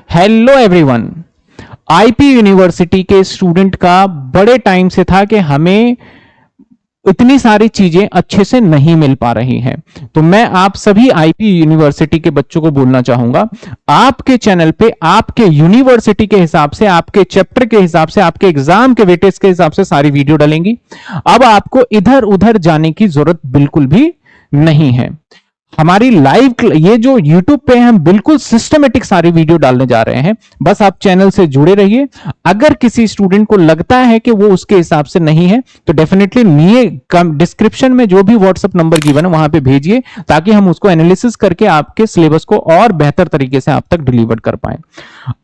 Hello everyone. IP university के student का बड़े टाइम से था कि हमें इतनी सारी चीजें अच्छे से नहीं मिल पा रही हैं। तो मैं आप सभी आईपी यूनिवर्सिटी के बच्चों को बोलना चाहूंगा, आपके चैनल पे आपके यूनिवर्सिटी के हिसाब से, आपके चैप्टर के हिसाब से, आपके एग्जाम के वेटेज के हिसाब से सारी वीडियो डलेंगी। अब आपको इधर उधर जाने की जरूरत बिल्कुल भी नहीं है। हमारी लाइव ये जो YouTube पे हम बिल्कुल सिस्टमेटिक सारी वीडियो डालने जा रहे हैं। बस आप चैनल से जुड़े रहिए। अगर किसी स्टूडेंट को लगता है कि वो उसके हिसाब से नहीं है तो डेफिनेटली डिस्क्रिप्शन में जो भी व्हाट्सएप नंबर गिवन है वहां पे भेजिए, ताकि हम उसको एनालिसिस करके आपके सिलेबस को और बेहतर तरीके से आप तक डिलीवर कर पाए।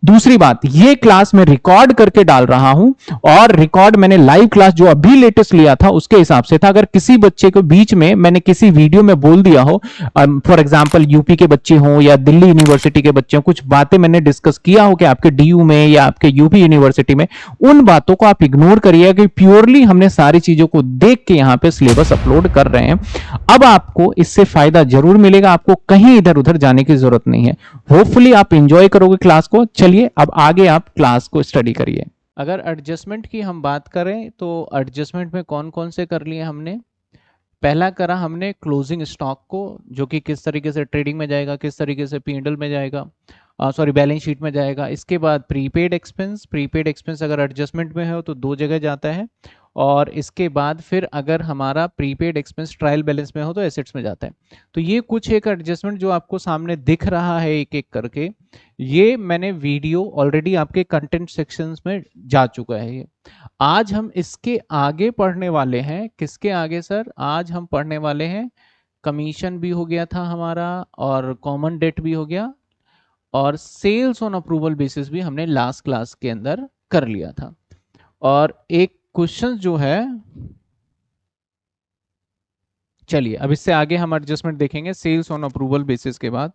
दूसरी बात, ये क्लास मैं रिकॉर्ड करके डाल रहा हूं और रिकॉर्ड मैंने लाइव क्लास जो अभी लेटेस्ट लिया था उसके हिसाब से था। अगर किसी बच्चे को बीच में मैंने किसी वीडियो में बोल दिया हो, फॉर एग्जांपल यूपी के बच्चे हों या दिल्ली यूनिवर्सिटी के बच्चे हों, कुछ बातें मैंने डिस्कस किया हो कि आपके डीयू में या आपके यूपी यूनिवर्सिटी में, उन बातों को आप इग्नोर करिएगा कि प्योरली हमने सारी चीजों को देख के यहां पे सिलेबस अपलोड कर रहे हैं। अब आपको इससे फायदा जरूर मिलेगा, आपको कहीं इधर उधर जाने की जरूरत नहीं है। होपफुली आप इंजॉय करोगे क्लास को। चलिए अब आगे आप क्लास को स्टडी करिए। अगर एडजस्टमेंट की हम बात करें तो एडजस्टमेंट में कौन कौन से कर लिए हमने। पहला करा हमने क्लोजिंग स्टॉक को, जो कि किस तरीके से ट्रेडिंग में जाएगा, किस तरीके से P&L में जाएगा, सॉरी बैलेंस शीट में जाएगा। इसके बाद प्रीपेड एक्सपेंस, प्रीपेड एक्सपेंस अगर एडजस्टमेंट में हो तो दो जगह जाता है। और इसके बाद फिर अगर हमारा प्रीपेड एक्सपेंस ट्रायल बैलेंस में हो तो एसेट्स में जाता है। तो ये कुछ एक एडजस्टमेंट जो आपको सामने दिख रहा है एक एक करके, ये मैंने वीडियो ऑलरेडी आपके कंटेंट सेक्शंस में जा चुका है। ये आज हम इसके आगे पढ़ने वाले हैं। किसके आगे सर? आज हम पढ़ने वाले हैं, कमीशन भी हो गया था हमारा और कॉमन डेट भी हो गया और सेल्स ऑन अप्रूवल बेसिस भी हमने लास्ट क्लास के अंदर कर लिया था। और एक क्वेश्चन जो है, चलिए अब इससे आगे हम एडजस्टमेंट देखेंगे सेल्स ऑन अप्रूवल बेसिस के बाद,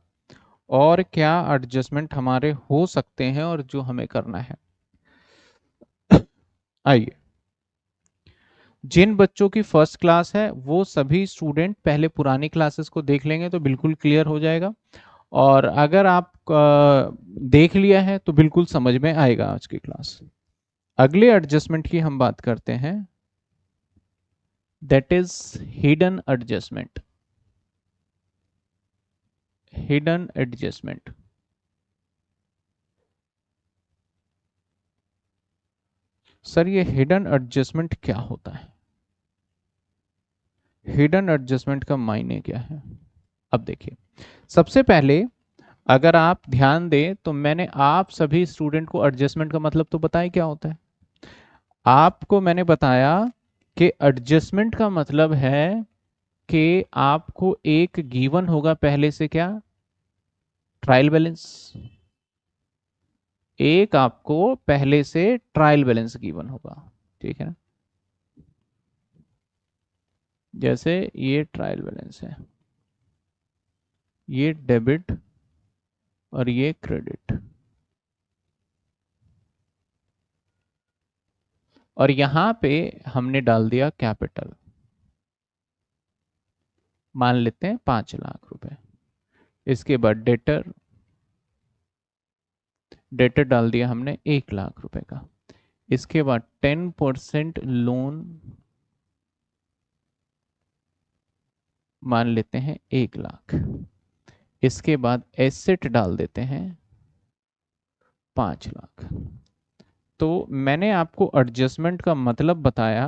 और क्या एडजस्टमेंट हमारे हो सकते हैं और जो हमें करना है। आइए, जिन बच्चों की फर्स्ट क्लास है वो सभी स्टूडेंट पहले पुरानी क्लासेस को देख लेंगे तो बिल्कुल क्लियर हो जाएगा। और अगर आप देख लिया है तो बिल्कुल समझ में आएगा आज की क्लास। अगले एडजस्टमेंट की हम बात करते हैं, that is hidden adjustment. Hidden adjustment, sir ये हिडन एडजस्टमेंट क्या होता है? हिडन एडजस्टमेंट का मायने क्या है? अब देखिए, सबसे पहले अगर आप ध्यान दें तो मैंने आप सभी स्टूडेंट को एडजस्टमेंट का मतलब तो बताया क्या होता है। आपको मैंने बताया कि एडजस्टमेंट का मतलब है कि आपको एक गिवन होगा पहले से, क्या? Trial balance. एक आपको पहले से ट्रायल बैलेंस गिवन होगा, ठीक है ना। जैसे ये ट्रायल बैलेंस है, ये डेबिट और ये क्रेडिट, और यहां पे हमने डाल दिया कैपिटल, मान लेते हैं 5 लाख रुपए। इसके बाद डेटर, डेटर डाल दिया हमने 1 लाख रुपए का। इसके बाद 10% लोन, मान लेते हैं 1 लाख। इसके बाद एसेट डाल देते हैं 5 लाख। तो मैंने आपको एडजस्टमेंट का मतलब बताया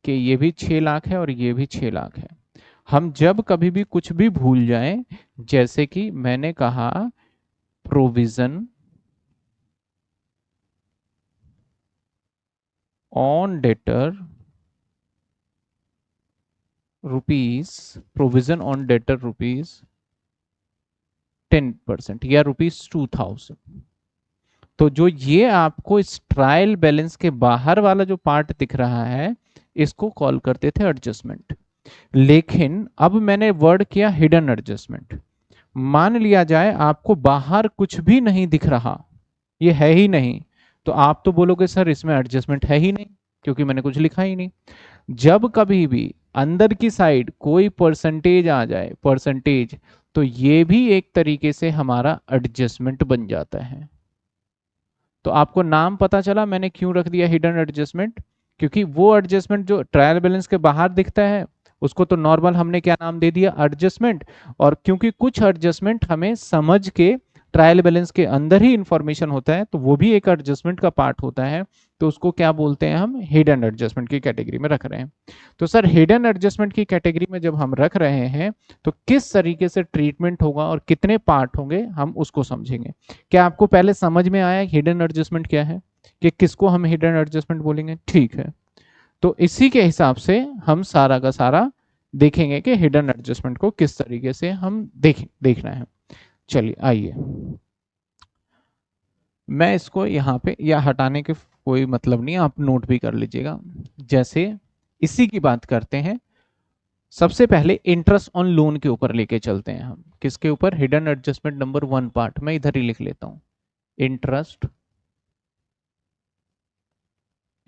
कि ये भी 6 लाख है और ये भी 6 लाख है। हम जब कभी भी कुछ भी भूल जाएं, जैसे कि मैंने कहा provision on debtor rupees, provision on debtor rupees 10% या ₹2000, तो जो ये आपको इस ट्रायल बैलेंस के बाहर वाला जो पार्ट दिख रहा है इसको कॉल करते थे एडजस्टमेंट। लेकिन अब मैंने वर्ड किया हिडन एडजस्टमेंट। मान लिया जाए आपको बाहर कुछ भी नहीं दिख रहा, ये है ही नहीं, तो आप तो बोलोगे सर इसमें एडजस्टमेंट है ही नहीं क्योंकि मैंने कुछ लिखा ही नहीं। जब कभी भी अंदर की साइड कोई परसेंटेज आ जाए, परसेंटेज, तो ये भी एक तरीके से हमारा एडजस्टमेंट बन जाता है। तो आपको नाम पता चला मैंने क्यों रख दिया हिडन एडजस्टमेंट, क्योंकि वो एडजस्टमेंट जो ट्रायल बैलेंस के बाहर दिखता है उसको तो नॉर्मल हमने क्या नाम दे दिया, एडजस्टमेंट। और क्योंकि कुछ एडजस्टमेंट हमें समझ के ट्रायल बैलेंस के अंदर ही इंफॉर्मेशन होता है, तो वो भी एक एडजस्टमेंट का पार्ट होता है, तो उसको क्या बोलते हैं, हम हिडन एडजस्टमेंट की कैटेगरी में रख रहे हैं। तो सर हिडन एडजस्टमेंट की कैटेगरी में जब हम रख रहे हैं तो किस तरीके से ट्रीटमेंट होगा और कितने पार्ट होंगे हम उसको समझेंगे। क्या आपको पहले समझ में आया हिडन एडजस्टमेंट क्या है, कि किसको हम हिडन एडजस्टमेंट बोलेंगे? ठीक है, तो इसी के हिसाब से हम सारा का सारा देखेंगे कि हिडन एडजस्टमेंट को किस तरीके से हम देखना है। चलिए आइए, मैं इसको यहाँ पे या हटाने के कोई मतलब नहीं, आप नोट भी कर लीजिएगा। जैसे इसी की बात करते हैं, सबसे पहले इंटरेस्ट ऑन लोन के ऊपर लेके चलते हैं हम। किसके ऊपर? हिडन एडजस्टमेंट नंबर 1 पार्ट, मैं इधर ही लिख लेता हूं,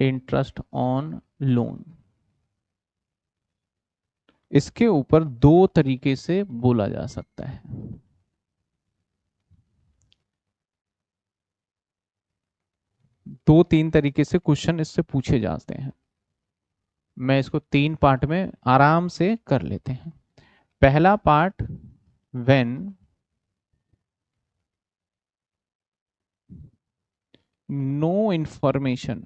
इंटरेस्ट ऑन लोन। इसके ऊपर दो तरीके से बोला जा सकता है। दो तीन तरीके से क्वेश्चन इससे पूछे जाते हैं। मैं इसको 3 पार्ट में आराम से कर लेते हैं। पहला part, when no information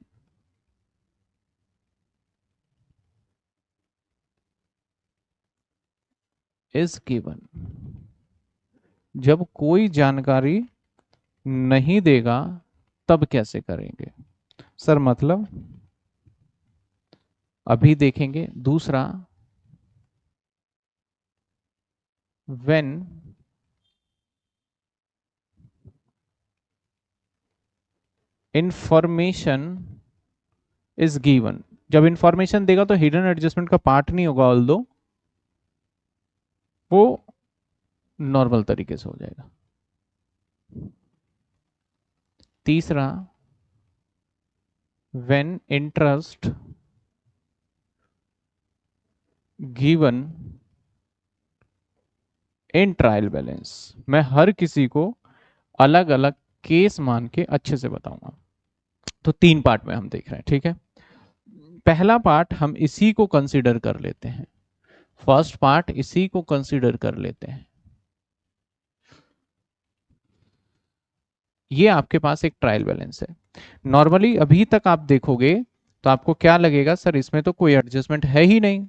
is given. जब कोई जानकारी नहीं देगा तब कैसे करेंगे सर? मतलब अभी देखेंगे। दूसरा, व्हेन इंफॉर्मेशन इज गिवन। जब इंफॉर्मेशन देगा तो हिडन एडजस्टमेंट का पार्ट नहीं होगा, ऑल्दो वो नॉर्मल तरीके से हो जाएगा। तीसरा, when interest given in trial balance. मैं हर किसी को अलग अलग केस मान के अच्छे से बताऊंगा। तो 3 पार्ट में हम देख रहे हैं, ठीक है। पहला पार्ट हम इसी को कंसीडर कर लेते हैं, फर्स्ट पार्ट इसी को कंसीडर कर लेते हैं। ये आपके पास एक ट्रायल बैलेंस है। नॉर्मली अभी तक आप देखोगे तो आपको क्या लगेगा, सर इसमें तो कोई एडजस्टमेंट है ही नहीं।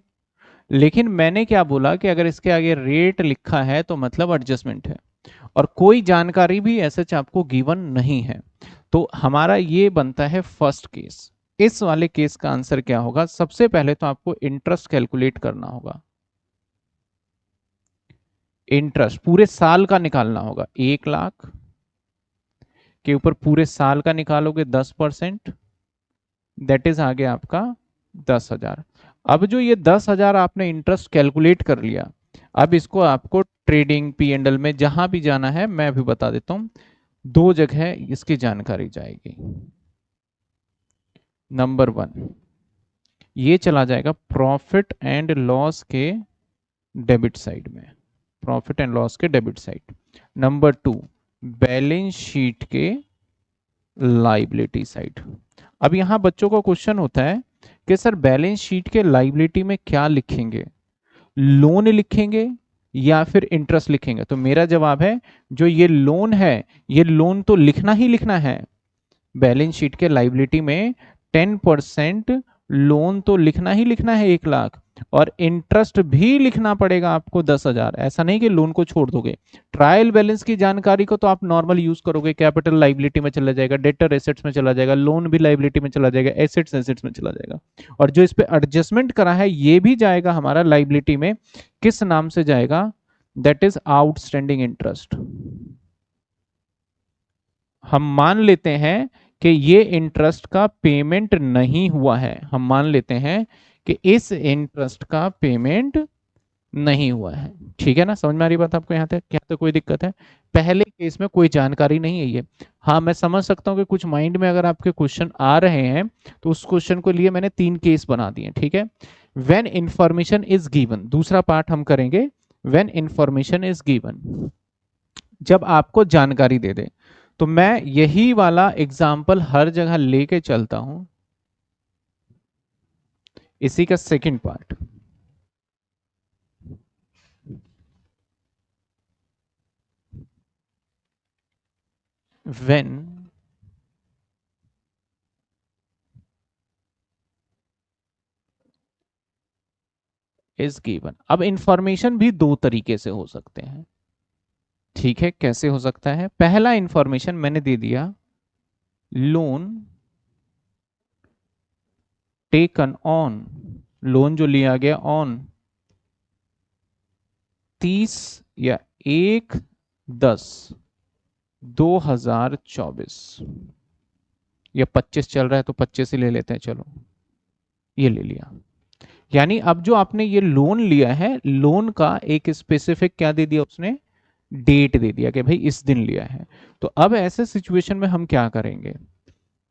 लेकिन मैंने क्या बोला कि अगर इसके आगे रेट लिखा है तो मतलब एडजस्टमेंट है, और कोई जानकारी भी ऐसे आपको गिवन नहीं है। तो हमारा ये बनता है फर्स्ट केस। इस वाले केस का आंसर क्या होगा? सबसे पहले तो आपको इंटरेस्ट कैलकुलेट करना होगा। इंटरेस्ट पूरे साल का निकालना होगा। 1 लाख के ऊपर पूरे साल का निकालोगे 10%, दैट इज आ गया आपका 10,000। अब जो ये 10,000 आपने इंटरेस्ट कैलकुलेट कर लिया, अब इसको आपको ट्रेडिंग पी एंड एल में जहां भी जाना है, मैं अभी बता देता हूं, 2 जगह इसकी जानकारी जाएगी। नंबर 1, ये चला जाएगा प्रॉफिट एंड लॉस के डेबिट साइड में, प्रॉफिट एंड लॉस के debit side. Number 2, balance sheet के लाइबिलिटी साइड। अब यहां बच्चों को क्वेश्चन होता है कि सर बैलेंस शीट के लाइबिलिटी में क्या लिखेंगे, लोन लिखेंगे या फिर इंटरेस्ट लिखेंगे? तो मेरा जवाब है, जो ये लोन है ये लोन तो लिखना ही लिखना है। बैलेंस शीट के लाइबिलिटी में 10% लोन तो लिखना ही लिखना है 1 लाख, और इंटरेस्ट भी लिखना पड़ेगा आपको 10,000। ऐसा नहीं कि लोन को छोड़ दोगे। ट्रायल बैलेंस की जानकारी को तो आप नॉर्मल यूज करोगे, कैपिटल लाइबिलिटी में चला जाएगा, डेटर एसेट्स में चला जाएगा, लोन भी लाइबिलिटी में चला जाएगा, एसेट्स एसेट्स में चला जाएगा। और जो इस पे एडजस्टमेंट करा है ये भी जाएगा हमारा लाइबिलिटी में। किस नाम से जाएगा? That is outstanding interest. हम मान लेते हैं कि ये इंटरेस्ट का पेमेंट नहीं हुआ है, हम मान लेते हैं कि इस इंटरेस्ट का पेमेंट नहीं हुआ है। ठीक है ना, समझ में आ रही बात आपको? यहाँ तक क्या तो कोई दिक्कत है? पहले केस में कोई जानकारी नहीं है ये। हाँ मैं समझ सकता हूँ कि कुछ माइंड में अगर आपके क्वेश्चन आ रहे हैं तो उस क्वेश्चन को लिए मैंने 3 केस बना दिए, ठीक है। व्हेन इंफॉर्मेशन इज गिवन, दूसरा पार्ट हम करेंगे, व्हेन इंफॉर्मेशन इज गिवन, जब आपको जानकारी दे दे। तो मैं यही वाला एग्जाम्पल हर जगह लेके चलता हूं, इसी का second part. When is given. अब इंफॉर्मेशन भी दो तरीके से हो सकते हैं, ठीक है। कैसे हो सकता है? पहला इंफॉर्मेशन मैंने दे दिया, लोन टेकन ऑन, लोन जो लिया गया ऑन 30 या 1/10/2024, या 25 चल रहा है तो 25 ही ले लेते हैं, चलो ये ले लिया। यानी अब जो आपने ये लोन लिया है, लोन का एक स्पेसिफिक क्या दे दिया उसने, डेट दे दिया कि भाई इस दिन लिया है। तो अब ऐसे सिचुएशन में हम क्या करेंगे?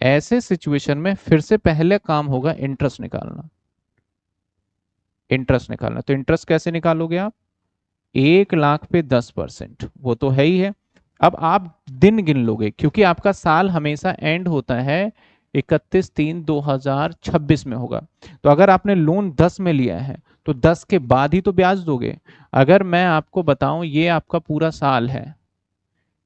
ऐसे सिचुएशन में फिर से पहले काम होगा इंटरेस्ट निकालना। इंटरेस्ट निकालना, तो इंटरेस्ट कैसे निकालोगे आप? 1 लाख पे 10%, वो तो है ही है। अब आप दिन गिन लोगे, क्योंकि आपका साल हमेशा एंड होता है 31/3/2026 में होगा। तो अगर आपने लोन 10 में लिया है तो 10 के बाद ही तो ब्याज दोगे। अगर मैं आपको बताऊं, ये आपका पूरा साल है,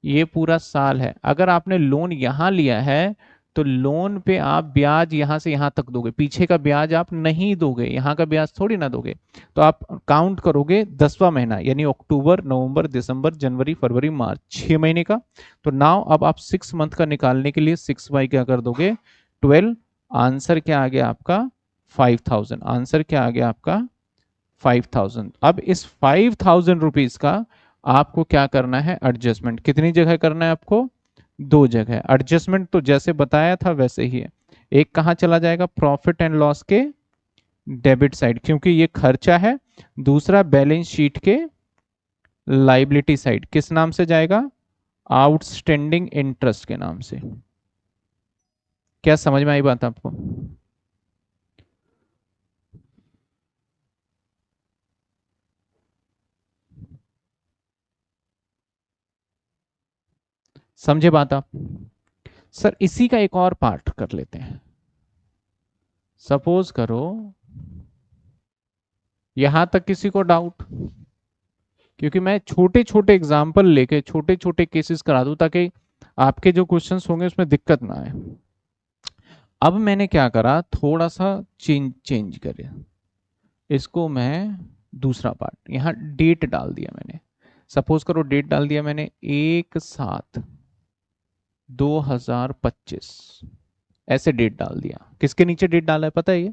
ये पूरा साल है। अगर आपने लोन यहां लिया है तो लोन पे आप ब्याज यहां से यहां तक दोगे, पीछे का ब्याज आप नहीं दोगे, यहां का ब्याज थोड़ी ना दोगे। तो आप काउंट करोगे 10वां महीना, यानी अक्टूबर नवंबर दिसंबर जनवरी फरवरी मार्च, 6 महीने का। तो नाउ अब आप 6 मंथ का निकालने के लिए 6 बाई क्या कर दोगे, 12। आंसर क्या आ गया आपका? 5000। आंसर क्या आ गया आपका? 5000। अब इस 5000 रुपीज का आपको क्या करना है? एडजस्टमेंट कितनी जगह करना है आपको? 2 जगह। एडजस्टमेंट तो जैसे बताया था वैसे ही है। एक कहां चला जाएगा? प्रॉफिट एंड लॉस के डेबिट साइड, क्योंकि ये खर्चा है। दूसरा बैलेंस शीट के लाइबिलिटी साइड, किस नाम से जाएगा? आउटस्टैंडिंग इंटरेस्ट के नाम से। क्या समझ में आई बात आपको? समझे बात आप? सर इसी का एक और पार्ट कर लेते हैं। सपोज करो, यहां तक किसी को डाउट? क्योंकि मैं छोटे छोटे एग्जाम्पल लेके छोटे छोटे केसेस करा दूं ताकि आपके जो क्वेश्चंस होंगे उसमें दिक्कत ना आए। अब मैंने क्या करा, थोड़ा सा चेंज चेंज करे इसको। मैं दूसरा पार्ट यहाँ डेट डाल दिया मैंने। सपोज करो डेट डाल दिया मैंने 1/7/2025, ऐसे डेट डाल दिया। किसके नीचे डेट डाला है पता है? ये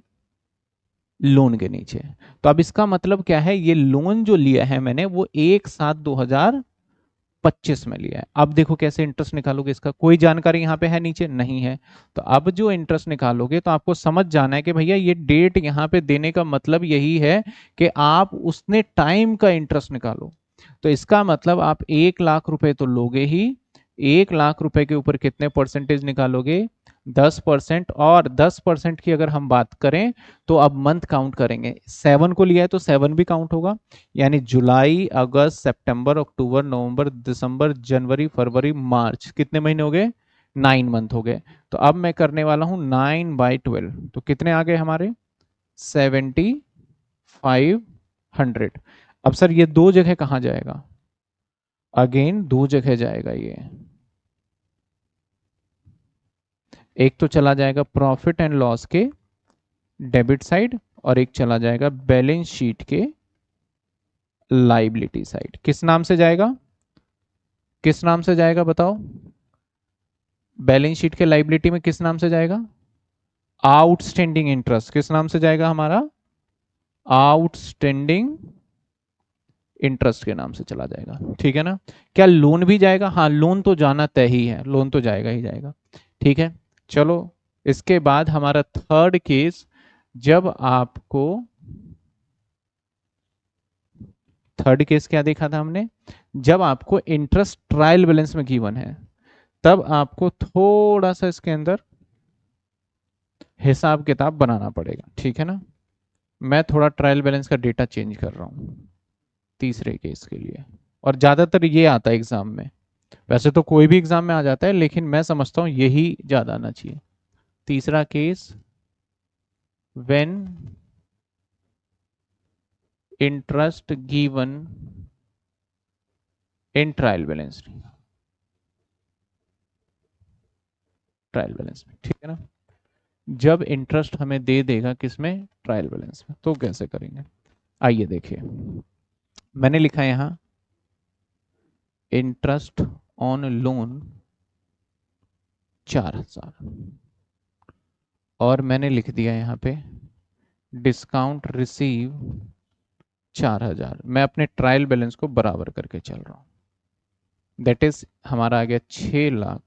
लोन के नीचे। तो अब इसका मतलब क्या है, ये लोन जो लिया है मैंने वो 1/7/2025 में लिया है। अब देखो कैसे इंटरेस्ट निकालोगे, इसका कोई जानकारी यहाँ पे है नीचे नहीं है। तो अब जो इंटरेस्ट निकालोगे तो आपको समझ जाना है कि भैया ये डेट यहाँ पे देने का मतलब यही है कि आप उसने टाइम का इंटरेस्ट निकालो। तो इसका मतलब आप 1 लाख रुपए तो लोगे ही, 1 लाख रुपए के ऊपर कितने परसेंटेज निकालोगे? 10%। और 10% की अगर हम बात करें तो अब मंथ काउंट करेंगे। 7 को लिया है तो 7 भी काउंट होगा, यानी जुलाई अगस्त सितंबर अक्टूबर नवंबर दिसंबर जनवरी फरवरी मार्च, कितने महीने हो गए? 9 मंथ हो गए। तो अब मैं करने वाला हूं 9/12, तो कितने आ गए हमारे? 7500। अब सर ये दो जगह कहां जाएगा? अगेन दो जगह जाएगा ये। एक तो चला जाएगा प्रॉफिट एंड लॉस के डेबिट साइड, और एक चला जाएगा बैलेंस शीट के लाइबिलिटी साइड। किस नाम से जाएगा? किस नाम से जाएगा बताओ? बैलेंस शीट के लाइबिलिटी में किस नाम से जाएगा? Outstanding interest. किस नाम से जाएगा हमारा? आउटस्टैंडिंग इंटरेस्ट के नाम से चला जाएगा, ठीक है ना? क्या लोन भी जाएगा? हाँ, लोन तो जाना तय ही है, लोन तो जाएगा ही जाएगा, ठीक है। चलो, इसके बाद हमारा थर्ड केस, जब आपको थर्ड केस क्या देखा था हमने? जब आपको इंटरेस्ट ट्रायल बैलेंस में गिवन है, तब आपको थोड़ा सा इसके अंदर हिसाब किताब बनाना पड़ेगा, ठीक है ना? मैं थोड़ा ट्रायल बैलेंस का डेटा चेंज कर रहा हूं तीसरे केस के लिए, और ज्यादातर ये आता है एग्जाम में। वैसे तो कोई भी एग्जाम में आ जाता है, लेकिन मैं समझता हूं यही ज्यादा आना चाहिए। तीसरा case, when interest given in trial balance, trial balance में, ठीक है ना। जब इंटरेस्ट हमें दे देगा किसमें, ट्रायल बैलेंस में, तो कैसे करेंगे, आइए देखिए। मैंने लिखा है यहां इंटरेस्ट ऑन लोन 4,000, और मैंने लिख दिया यहां पे डिस्काउंट रिसीव 4,000। मैं अपने ट्रायल बैलेंस को बराबर करके चल रहा हूं, दैट इज हमारा आ गया 6,00,000,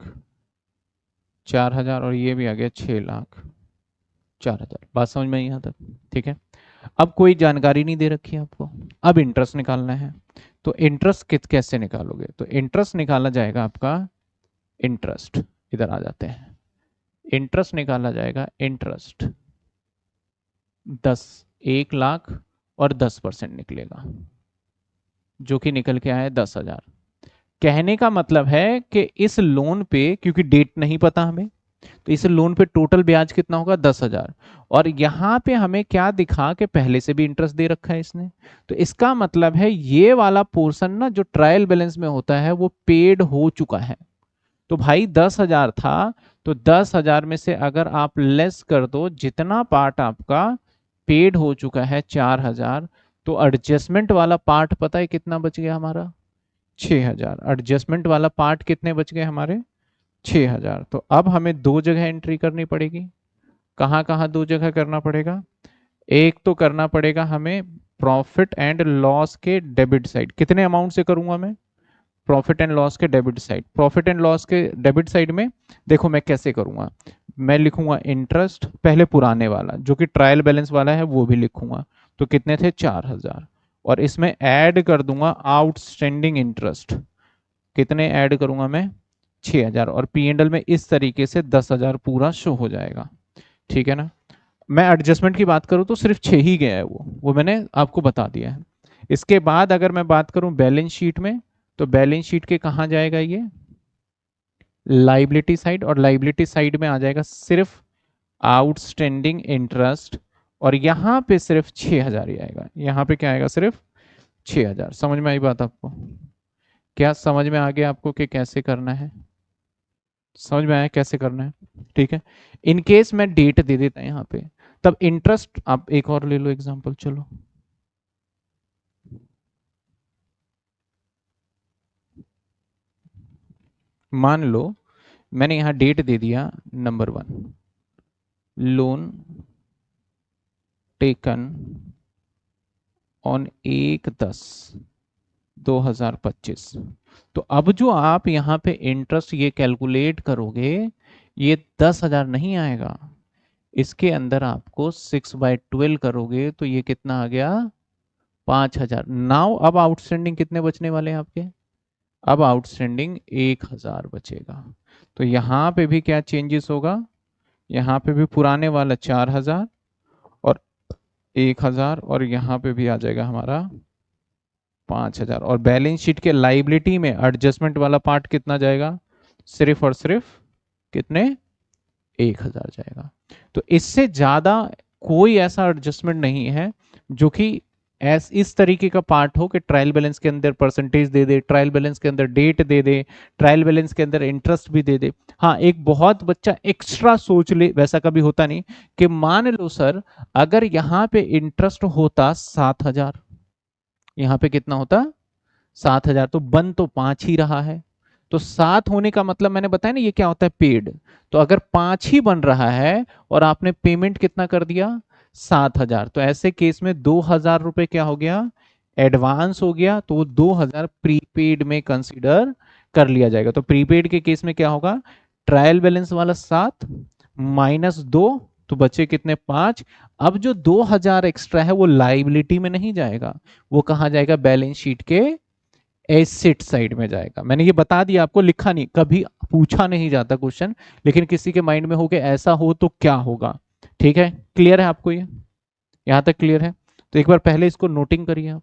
4,000, और ये भी आ गया 6,00,000, 4,000। बात समझ में आई यहाँ तक, ठीक है। अब कोई जानकारी नहीं दे रखी है आपको, अब इंटरेस्ट निकालना है। तो इंटरेस्ट कैसे निकालोगे, तो इंटरेस्ट निकाला जाएगा आपका, इंटरेस्ट इधर आ जाते हैं, इंटरेस्ट निकाला जाएगा, इंटरेस्ट 1,00,000 और 10% निकलेगा, जो कि निकल के आया 10,000। कहने का मतलब है कि इस लोन पे, क्योंकि डेट नहीं पता हमें, तो इस लोन पे टोटल ब्याज कितना होगा, 10,000। और यहां पे हमें क्या दिखा कि पहले से भी इंटरेस्ट दे रखा है इसने, तो इसका मतलब है ये वाला पोर्शन ना जो ट्रायल बैलेंस में होता है वो पेड हो चुका है। तो भाई 10,000 था, तो 10,000 में से अगर आप लेस कर दो जितना पार्ट आपका पेड हो चुका है 4,000, तो एडजस्टमेंट वाला पार्ट पता है कितना बच गया हमारा, 6,000। एडजस्टमेंट वाला पार्ट कितने बच गए हमारे, 6,000। तो अब हमें दो जगह एंट्री करनी पड़ेगी। कहाँ कहाँ दो जगह करना पड़ेगा, एक तो करना पड़ेगा हमें प्रॉफिट एंड लॉस के डेबिट साइड। कितने अमाउंट से करूंगा मैं, प्रॉफिट एंड लॉस के debit side. Profit and loss के डेबिट साइड में देखो मैं कैसे करूंगा, मैं लिखूंगा इंटरेस्ट पहले पुराने वाला जो कि ट्रायल बैलेंस वाला है वो भी लिखूंगा, तो कितने थे 4,000, और इसमें ऐड कर दूंगा आउटस्टैंडिंग इंटरेस्ट, कितने ऐड करूंगा मैं, 6,000, और पी एंड एल में इस तरीके से 10,000 पूरा शो हो जाएगा, ठीक है ना। मैं एडजस्टमेंट की बात करूं तो सिर्फ 6 ही गया है, वो मैंने आपको बता दिया है। इसके बाद अगर मैं बात करूं बैलेंस शीट में, तो बैलेंस शीट के कहां जाएगा ये, लाइबिलिटी साइड, और लाइबिलिटी साइड में आ जाएगा सिर्फ आउटस्टैंडिंग इंटरेस्ट, और यहां पे सिर्फ 6,000 ही आएगा। यहां पे क्या आएगा, सिर्फ 6,000। समझ में आई बात आपको, क्या समझ में आ गया आपको कि कैसे करना है, समझ में आया कैसे करना है, ठीक है। इन केस मैं डेट दे देता यहाँ पे, तब इंटरेस्ट, आप एक और ले लो एग्जांपल, चलो मान लो मैंने यहाँ डेट दे दिया, नंबर 1, लोन टेकन ऑन 1/10/2025। तो अब जो आप यहाँ पे इंटरेस्ट ये कैलकुलेट करोगे, ये 10,000 नहीं आएगा, इसके अंदर आपको 6/12 करोगे तो ये कितना आ गया, 5,000। नाउ अब आउटस्टैंडिंग कितने बचने वाले हैं आपके, अब आउटस्टैंडिंग 1,000 बचेगा। तो यहाँ पे भी क्या चेंजेस होगा, यहाँ पे भी पुराने वाला 4,000 और 1,000, और यहाँ पे भी आ जाएगा हमारा 5,000। और बैलेंस शीट के लाइबिलिटी में एडजस्टमेंट वाला पार्ट कितना जाएगा, सिर्फ और सिर्फ कितने, 1,000 जाएगा। तो इससे ज्यादा कोई ऐसा एडजस्टमेंट नहीं है जो कि इस तरीके का पार्ट हो कि ट्रायल बैलेंस के अंदर परसेंटेज दे दे, ट्रायल बैलेंस के अंदर डेट दे दे, ट्रायल बैलेंस के अंदर इंटरेस्ट भी दे दे। हाँ, एक बहुत बच्चा एक्स्ट्रा सोच ले, वैसा कभी होता नहीं, कि मान लो सर अगर यहाँ पे इंटरेस्ट होता 7,000, यहाँ पे कितना होता 7,000, तो बन तो 5 ही रहा है। तो 7 होने का मतलब मैंने बताया ना ये क्या होता है, पेड। तो अगर 5 ही बन रहा है और आपने पेमेंट कितना कर दिया, 7,000, तो ऐसे केस में 2,000 रुपए क्या हो गया, एडवांस हो गया, तो 2,000 प्रीपेड में कंसीडर कर लिया जाएगा। तो प्रीपेड के केस में क्या होगा, ट्रायल बैलेंस वाला 7 -2, तो बचे कितने, 5। अब जो 2,000 एक्स्ट्रा है वो लाइबिलिटी में नहीं जाएगा, वो कहां जाएगा, बैलेंस शीट के एसेट साइड में जाएगा। मैंने ये बता दिया आपको, लिखा नहीं, कभी पूछा नहीं जाता क्वेश्चन, लेकिन किसी के माइंड में हो कि ऐसा हो तो क्या होगा, ठीक है। क्लियर है आपको ये, यहां तक क्लियर है, तो एक बार पहले इसको नोटिंग करिए आप।